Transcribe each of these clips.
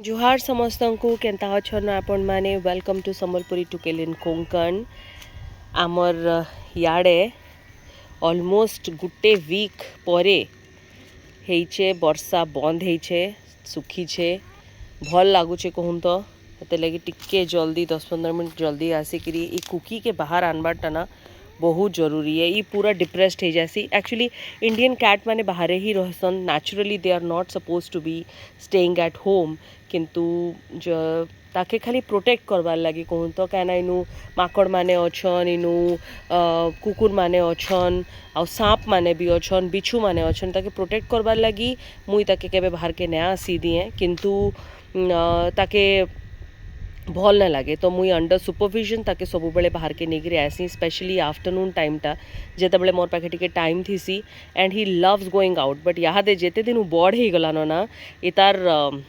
जुहार समस्त को केन्ता अछन आपण माने वेलकम टू संबलपुरी टुकेल इन कोंकण आमर याडे ऑलमोस्ट गुटे वीक परे हेइचे वर्षा बंद हेइचे सुखीचे भल लागुचे कहूँ तो हेते लगी टिके जल्दी 10-15 मिनट जल्दी आसिकी ई कुकी के बाहर आनबारटा ना बहुत जरूरी है। ये पूरा डिप्रेस्ड हो जासी। एक्चुअली इंडियन कैट माने बाहर ही रहसन, naturally they are not suppose to be staying at home, किंतु जो ताके खाली प्रोटेक्ट करवार लगी कहूँ तो क्या इनू माकड़ माने अच्छन, इनू कुकुर माने अच्छन, आ सांप माने भी अच्छन, बिच्छू माने अच्छन, ताके प्रोटेक्ट करवार लगी मुई ताके केबे बाहर के नया आसी दिए, किंतु ताके भल ना लगे तो मुई अंडर सुपरविजन ताके सब बेले बाहर के नहीं आसी, स्पेशली आफ्टरनून टाइमटा जिते बड़े मोर पाखे टिके time thesis and he loves going out. But यहाँ जिते दिन बड़ हो गलान ना ये तार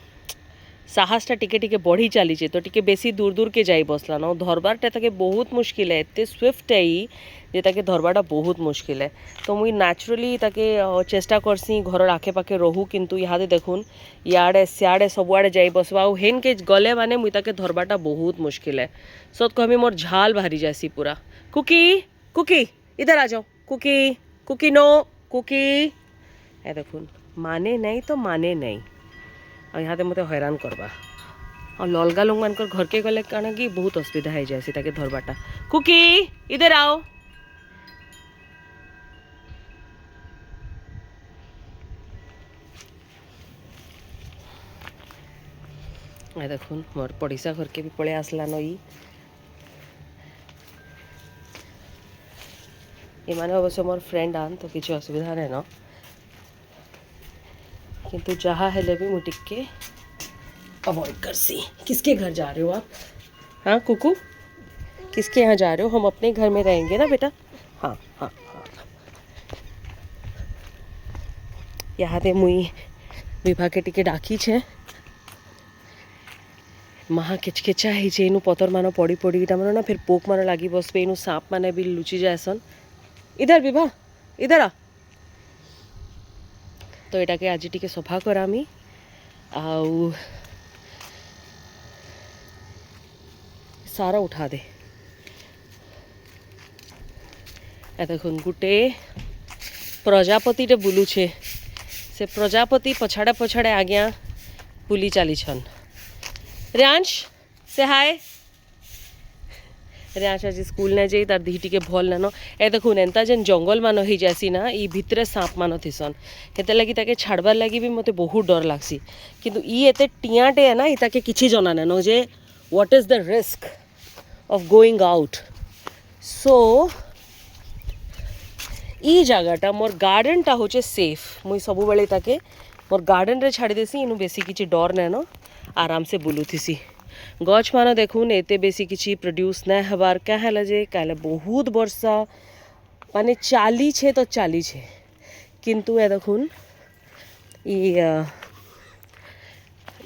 साहसटा टिके टिके बढ़ी चलीचे तो टिके बेसी दूर दूर के जाई बसलान धरबारटा ताके बहुत मुश्किल है। एत स्विफ्ट है ये ताके धरबाटा बहुत मुश्किल है। तो मुई नेचुरली ताके चेष्टा करसी घर आखे पाखे रहू, किंतु यहाँ देखुन इे सियाड़े सबुआड़े जाई बसवा हेन के गले माने मुई ताके धरबाटा बहुत मुश्किल है। सत कहमी मोर झाल बाहरी जासी पूरा। कुकी कुकी इधर आ जाओ, कुकी कुकी नो कुकी। ए देखुन माने नहीं तो माने नहीं, और यहाँ मत हैरान करवा और अलगा लोग मान घर के गले कण कि बहुत असुविधा हो जाए ताके धरबाटा। कुकी इधर आओ। देखुन मोर पड़ीसा घर के भी पड़े आसलान ये माने अवश्य मोर फ्रेंड आन तो किसी असुविधा नहीं न, किंतु जहाँ हेले भी मुझे टिके अवॉइड करसी। किसके घर जा रहे हो आप? हाँ कुकू किसके यहाँ जा रहे हो? हम अपने घर में रहेंगे ना बेटा। हाँ हाँ हाँ यहाँ दे मुई विभा के टिके डाकी छे महा केचकेचा है इनू पतर मान पड़ी पड़ी इटा ना फिर पोक मान लगी बसबे, इनू सांप माने भी लुचि जाएसन। इधर विभा इधर आ। तो यहाँ के आज टिके सफा करामी आउ सारा उठा दे। देखुन गुटे प्रजापतिटे बुलुछे, से प्रजापति पछाड़े पछाड़े आज्ञा बुली चली छन। रियांश से हाय। रियांश आज स्कूल नहीं जाई तार दी टिके भल नानो। ए देखुन एंता जेन जंगल मान हो जासी ना ई भितरे सांप मान थिसन, हेते लगी ताके छाड़बार लगी भी मते बहुत डर लागसी, किंतु ई एते टियाटे है ना ई ताके किछि जना नानो जे what is the risk of going out. So ई जगहटा मोर गार्डनटा होचे सेफ, मुई सब बेले ताके मोर गार्डन रे छाड़ी देसी, इनु बेसी किछि डर नानो आराम से बुलुथिसी। गछ मान देखुन एते बेसी किछि प्रोड्यूस ना हबार क्या है जे काले बहुत वर्षा माने चाली छे तो चाली छे, किंतु ए देखुन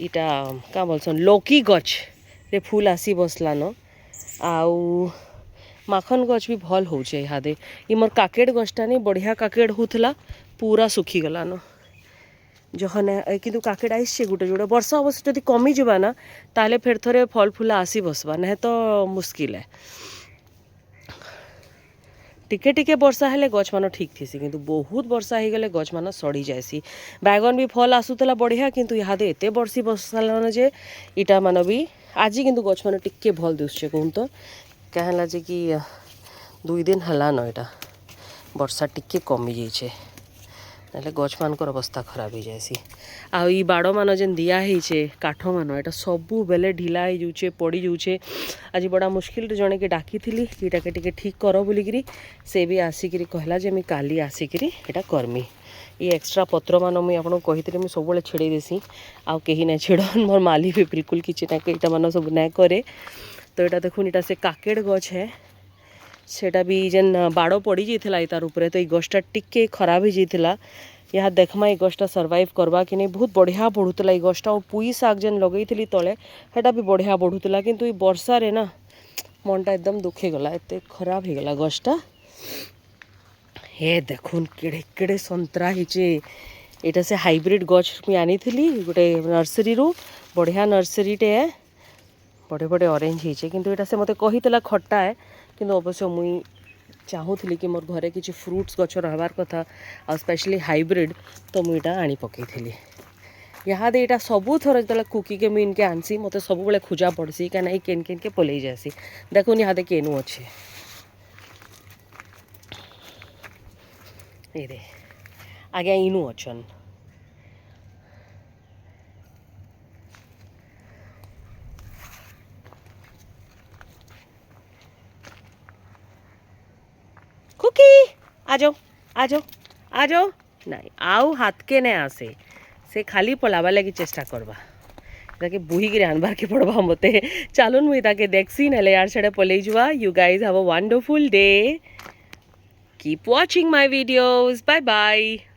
इटा क्या बोलसन लौकी गछ रे फूल आसी बसलान, आउ माखन गछ भी भल होचे। यहाँ दे ये मोर काकेड़ गछटा नहीं बढ़िया काकेड़ होथला पूरा सुखी गलान जहने, किंतु काकेड़ आइसे गोटे जोड़े वर्षा अवश्य जब कमी जावा ना ताले फिर थोड़े फल फूला आसी बसवा ना तो मुश्किल है। टिके टिके वर्षा हेले गछ मान ठीक थीसी, किंतु बहुत वर्षा हो गले गछ मान सड़ी जाएसी। बैगन भी फल आसूला बढ़िया, किंतु यहाँ दे एते बरसी बसालान जे इटा मान भी आज किंतु गछ मान टिके भल दिशे कहूँ तो क्या जे कि 2 दिन हला न इटा वर्षा टिके कमी जाइए ना गछ मानकर अवस्था खराब हो जाएसी। आउ ई बाड़ मान जेन दिया है काठ मान एटा सबू बेले ढिला हो जाऊे पड़ी जाऊे। आज बड़ा मुश्किल जड़े के डाकी थी कि टिके ठीक कर बोलिकी से भी आसिक कहला जे मुझे काली आसिक एटा करमी। ये एक्स्ट्रा पत्र मान मुझे आपको कही मुझे सब छेड़े देसी आउ कहीं ना छेड़न मोर माली भी बिल्कुल किसी ना कईटा मान सब ना करे। तो यहाँ देखुन इटा से काकेड़ गछ है सेटा भी जेन बाड़ पड़ी जाइए तार उपरे, तो ये गछटा टिके खराब हो जाइए। यहाँ देखमा ये गछटा सर्वाइव करवा कि नहीं बहुत बढ़िया बढ़ुला ये गछटा, और पुई शाग जेन लगे तले हेटा भी बढ़िया बढ़ुला, किंतु ये वर्षा रे ना मनटा एकदम दुखे गला एत खराब हो गला गछटा। हे देखुन केड़े केड़े संतरा हिचे, एटा से हाइब्रिड गछ मुझे आनी गोटे नर्सरी रू बढ़िया नर्सरीटे है बड़े बड़े ऑरेंज होचे किंतु एटा से मते कहितला खट्टा है किंतु अवश्य मुई चाहूली कि मोर घरे किसी फ्रुट्स गछ रहबार कथा आ स्पेशली हाइब्रिड तो मुईटा आनी पकईली यहाँ दे यहाँ सबू थर जो कुकी के मुझे इनके आनसी मत सब बड़े खोजा पड़सी कहीं केन केन के पलई जासी देखुन यहाँ केनू अच्छे ये आगे इनू अच्छन कुकी आ जाओ आ जाओ आ जाओ नहीं आउ हाथ के नहीं आसे से खाली पलावा लगी चेष्टा करबा ताके बुही के आनबार के पड़वा मते चलुन मुई ताके देखसी नले यार छड़े पलई जुआ you guys have a wonderful day keep watching my videos bye bye.